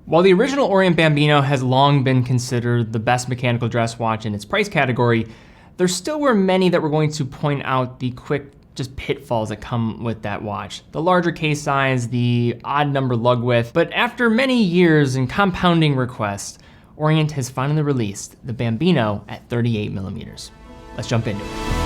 While the original Orient Bambino has long been considered the best mechanical dress watch in its price category, there still were many that were going to point out the quick pitfalls that come with that watch. The larger case size, the odd number lug width, but after many years and compounding requests, Orient has finally released the Bambino at 38mm. Let's jump into it.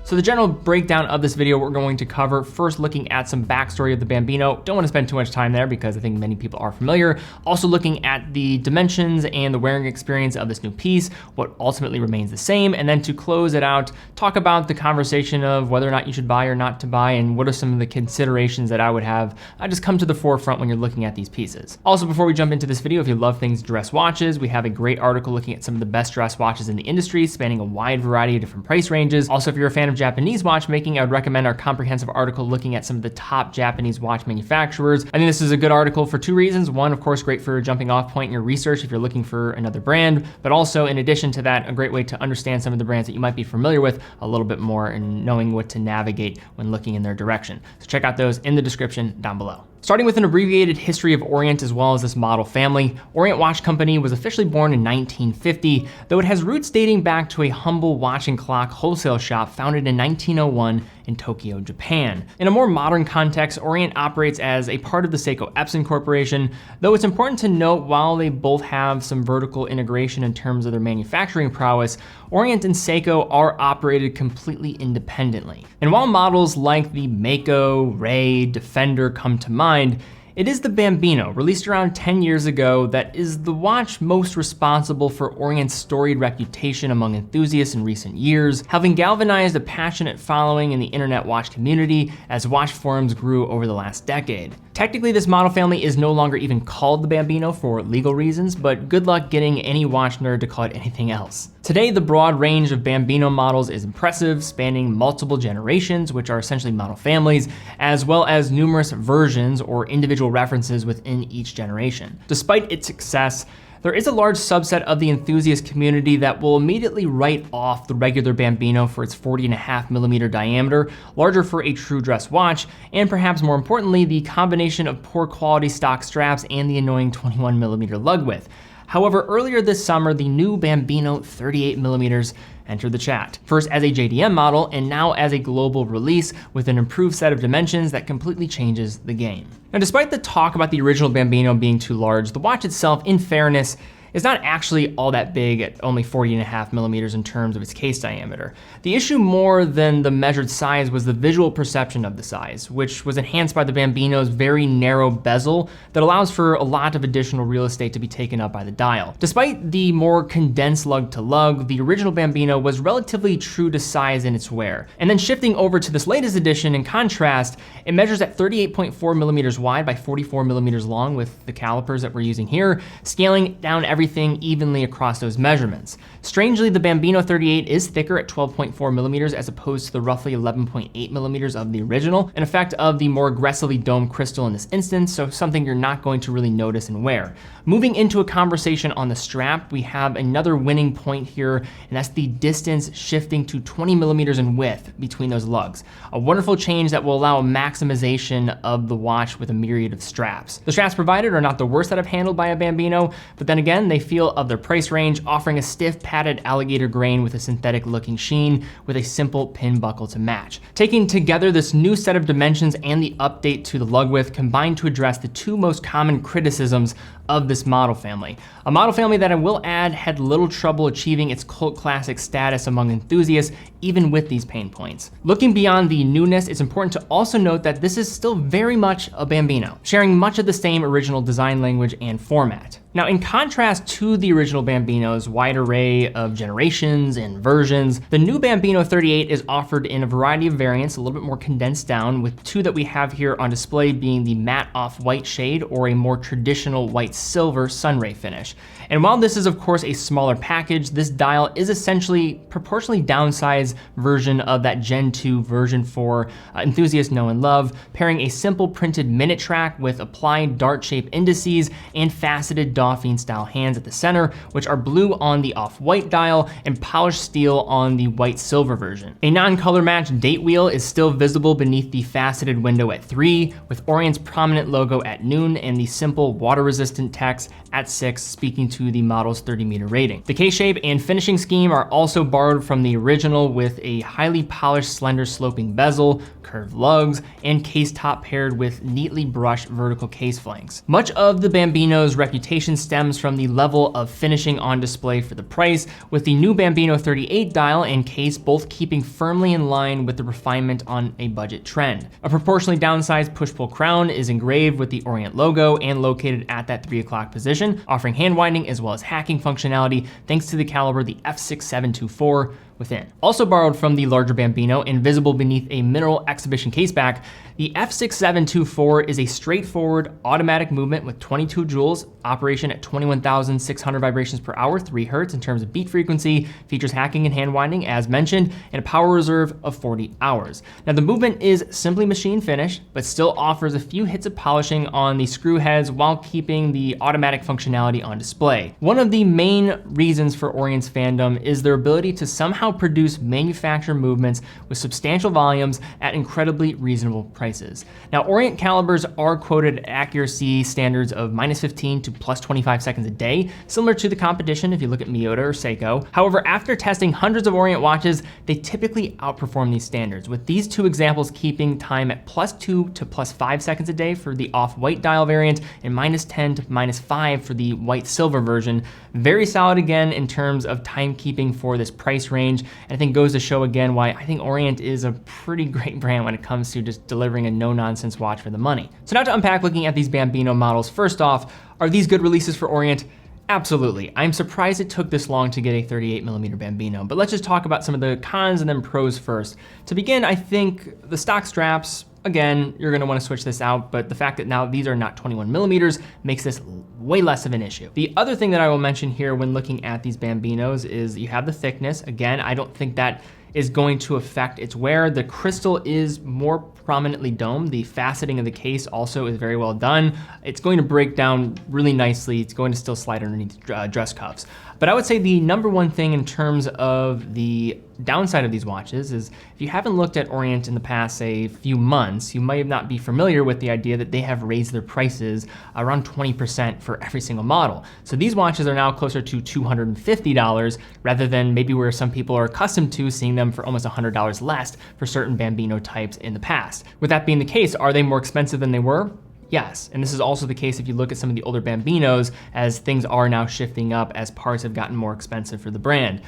So the general breakdown of this video we're going to cover, first looking at some backstory of the Bambino. Don't want to spend too much time there because I think many people are familiar. Also looking at the dimensions and the wearing experience of this new piece, what ultimately remains the same. And then to close it out, talk about the conversation of whether or not you should buy or not to buy, and what are some of the considerations that I would have just come to the forefront when you're looking at these pieces. Also, before we jump into this video, if you love things dress watches, we have a great article looking at some of the best dress watches in the industry, spanning a wide variety of different price ranges. Also, if you're a fan of Japanese watchmaking, I would recommend our comprehensive article looking at some of the top Japanese watch manufacturers. I think this is a good article for two reasons. One, of course, great for a jumping off point in your research if you're looking for another brand, but also in addition to that, a great way to understand some of the brands that you might be familiar with a little bit more and knowing what to navigate when looking in their direction. So check out those in the description down below. Starting with an abbreviated history of Orient as well as this model family, Orient Watch Company was officially born in 1950, though it has roots dating back to a humble watch and clock wholesale shop founded in 1901 in Tokyo, Japan. In a more modern context, Orient operates as a part of the Seiko Epson Corporation, though it's important to note while they both have some vertical integration in terms of their manufacturing prowess, Orient and Seiko are operated completely independently. And while models like the Mako, Ray, Defender come to mind, it is the Bambino, released around 10 years ago, that is the watch most responsible for Orient's storied reputation among enthusiasts in recent years, having galvanized a passionate following in the internet watch community as watch forums grew over the last decade. Technically, this model family is no longer even called the Bambino for legal reasons, but good luck getting any watch nerd to call it anything else. Today, the broad range of Bambino models is impressive, spanning multiple generations, which are essentially model families, as well as numerous versions or individual references within each generation. Despite its success, there is a large subset of the enthusiast community that will immediately write off the regular Bambino for its 40.5mm diameter, larger for a true dress watch, and perhaps more importantly, the combination of poor quality stock straps and the annoying 21mm lug width. However, earlier this summer, the new Bambino 38mm entered the chat. First as a JDM model, and now as a global release with an improved set of dimensions that completely changes the game. Now, despite the talk about the original Bambino being too large, the watch itself, in fairness, is not actually all that big at only 40.5mm in terms of its case diameter. The issue more than the measured size was the visual perception of the size, which was enhanced by the Bambino's very narrow bezel that allows for a lot of additional real estate to be taken up by the dial. Despite the more condensed lug to lug, the original Bambino was relatively true to size in its wear. And then shifting over to this latest edition, in contrast, it measures at 38.4mm wide by 44mm long with the calipers that we're using here, scaling down everything evenly across those measurements. Strangely, the Bambino 38 is thicker at 12.4mm as opposed to the roughly 11.8mm of the original, an effect of the more aggressively domed crystal in this instance, so something you're not going to really notice and wear. Moving into a conversation on the strap, we have another winning point here, and that's the distance shifting to 20mm in width between those lugs. A wonderful change that will allow a maximization of the watch with a myriad of straps. The straps provided are not the worst that I've handled by a Bambino, but then again, they feel of their price range, offering a stiff padded alligator grain with a synthetic looking sheen with a simple pin buckle to match. Taking together this new set of dimensions and the update to the lug width combined to address the two most common criticisms of this model family. A model family that I will add had little trouble achieving its cult classic status among enthusiasts, even with these pain points. Looking beyond the newness, it's important to also note that this is still very much a Bambino, sharing much of the same original design language and format. Now, in contrast to the original Bambino's wide array of generations and versions, the new Bambino 38 is offered in a variety of variants, a little bit more condensed down, with two that we have here on display being the matte off-white shade or a more traditional white silver sunray finish. And while this is of course a smaller package, this dial is essentially proportionally downsized version of that Gen 2 version 4 enthusiasts know and love, pairing a simple printed minute track with applied dart shape indices and faceted Dauphine style hands at the center, which are blue on the off-white dial and polished steel on the white silver version. A non-color matched date wheel is still visible beneath the faceted window at 3, with Orient's prominent logo at noon and the simple water resistant text at 6, speaking to the model's 30-meter rating. The case shape and finishing scheme are also borrowed from the original, with a highly polished slender sloping bezel, curved lugs, and case top paired with neatly brushed vertical case flanks. Much of the Bambino's reputation stems from the level of finishing on display for the price, with the new Bambino 38 dial and case both keeping firmly in line with the refinement on a budget trend. A proportionally downsized push-pull crown is engraved with the Orient logo and located at that 3 o'clock position, offering hand winding as well as hacking functionality thanks to the caliber the f6724 within. Also borrowed from the larger Bambino and visible beneath a mineral exhibition caseback, the f6724 is a straightforward automatic movement with 22 joules, operation at 21,600 vibrations per hour, 3 Hz in terms of beat frequency, features hacking and hand winding as mentioned, and a power reserve of 40 hours. Now the movement is simply machine finished, but still offers a few hits of polishing on the screw heads while keeping the automatic functionality on display. One of the main reasons for Orient's fandom is their ability to somehow produce manufactured movements with substantial volumes at incredibly reasonable prices. Now, Orient calibers are quoted at accuracy standards of -15 to +25 seconds a day, similar to the competition if you look at Miyota or Seiko. However, after testing hundreds of Orient watches, they typically outperform these standards, with these two examples keeping time at +2 to +5 seconds a day for the off-white dial variant and -10 to -5 for the white silver version. Very solid again in terms of timekeeping for this price range, and I think goes to show again why I think Orient is a pretty great brand when it comes to just delivering a no-nonsense watch for the money. So now to unpack looking at these Bambino models, first off, are these good releases for Orient? Absolutely. I'm surprised it took this long to get a 38mm Bambino, but let's just talk about some of the cons and then pros first. To begin, I think the stock straps, again, you're gonna wanna switch this out, but the fact that now these are not 21mm makes this way less of an issue. The other thing that I will mention here when looking at these Bambinos is you have the thickness. Again, I don't think that is going to affect its wear. The crystal is more prominently domed. The faceting of the case also is very well done. It's going to break down really nicely. It's going to still slide underneath dress cuffs. But I would say the number one thing in terms of the downside of these watches is if you haven't looked at Orient in the past, say, few months, you might not be familiar with the idea that they have raised their prices around 20% for every single model. So these watches are now closer to $250 rather than maybe where some people are accustomed to seeing them for almost $100 less for certain Bambino types in the past. With that being the case, are they more expensive than they were? Yes, and this is also the case if you look at some of the older Bambinos, as things are now shifting up as parts have gotten more expensive for the brand.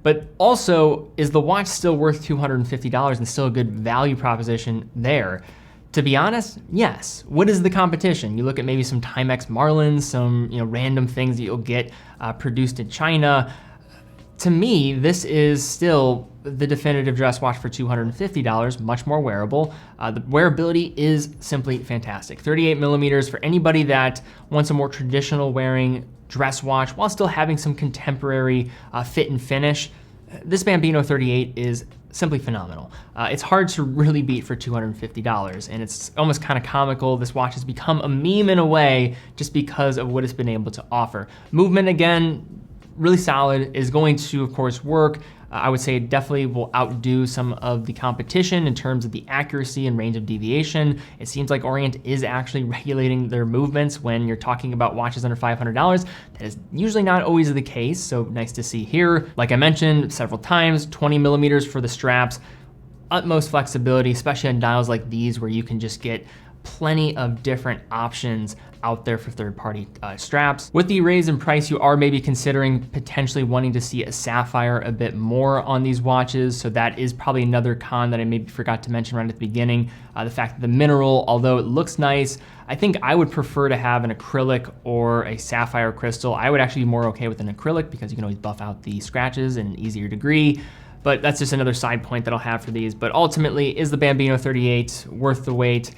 But also, is the watch still worth $250 and still a good value proposition there? To be honest, yes. What is the competition? You look at maybe some Timex Marlins, some random things that you'll get produced in China. To me, this is still the definitive dress watch for $250, much more wearable. The wearability is simply fantastic. 38mm for anybody that wants a more traditional wearing dress watch while still having some contemporary fit and finish. This Bambino 38 is simply phenomenal. It's hard to really beat for $250, and it's almost kind of comical. This watch has become a meme in a way just because of what it's been able to offer. Movement, again, really solid, is going to, of course, work. I would say it definitely will outdo some of the competition in terms of the accuracy and range of deviation. It seems like Orient is actually regulating their movements when you're talking about watches under $500. That is usually not always the case, so nice to see here. Like I mentioned several times, 20mm for the straps, utmost flexibility, especially on dials like these where you can just get plenty of different options out there for third-party straps. With the raise in price, you are maybe considering potentially wanting to see a sapphire a bit more on these watches. So that is probably another con that I maybe forgot to mention right at the beginning. The fact that the mineral, although it looks nice, I think I would prefer to have an acrylic or a sapphire crystal. I would actually be more okay with an acrylic because you can always buff out the scratches in an easier degree. But that's just another side point that I'll have for these. But ultimately, is the Bambino 38 worth the wait?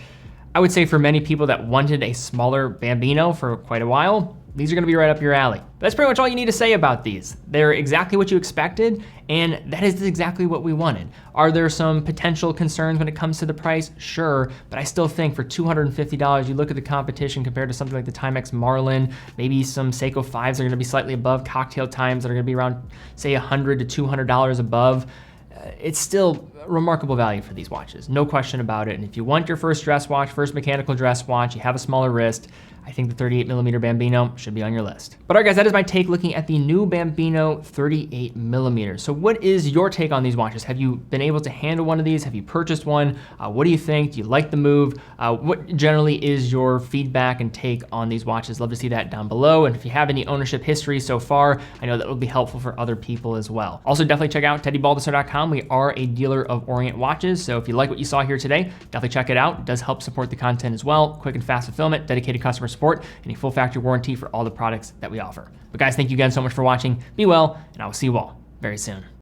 I would say for many people that wanted a smaller Bambino for quite a while, these are gonna be right up your alley. That's pretty much all you need to say about these. They're exactly what you expected, and that is exactly what we wanted. Are there some potential concerns when it comes to the price? Sure, but I still think for $250, you look at the competition compared to something like the Timex Marlin, maybe some Seiko 5s are gonna be slightly above, Cocktail Times that are gonna be around, say, $100 to $200 above. It's still remarkable value for these watches, no question about it. And if you want your first dress watch, first mechanical dress watch, you have a smaller wrist, I think the 38mm Bambino should be on your list. But all right guys, that is my take looking at the new Bambino 38mm. So what is your take on these watches? Have you been able to handle one of these? Have you purchased one? What do you think? Do you like the move? What generally is your feedback and take on these watches? Love to see that down below. And if you have any ownership history so far, I know that will be helpful for other people as well. Also definitely check out teddybaldassarre.com. We are a dealer of Orient watches. So if you like what you saw here today, definitely check it out. It does help support the content as well. Quick and fast fulfillment, dedicated customer support, and a full factory warranty for all the products that we offer. But guys, thank you again so much for watching. Be well, and I will see you all very soon.